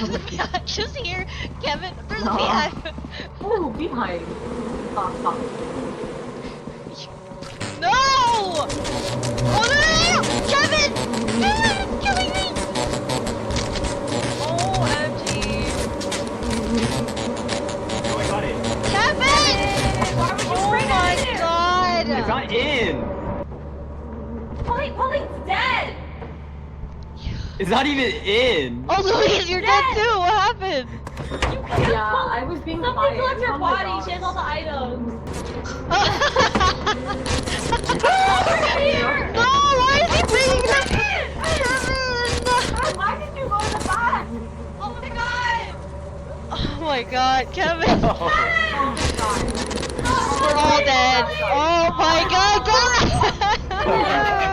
There's a beehive just here, Kevin. There's a No. beehive. Oh, beehive. Stop, stop. No! Oh no! Kevin! Kevin, it's killing me! OMG. Oh, I got it. Kevin! Why would you Oh bring my it in? god! It's not in. Polly's dead! It's not even in. Oh, Louise, you're dead Dead! too! What happened? Yeah, I was being Something quiet. left her Oh my body. God. She has all the items. No, why is he bringing them? Kevin! Why did you go in the back? Oh my god! Oh my god, Kevin! Oh. We're all dead. Oh my god, God!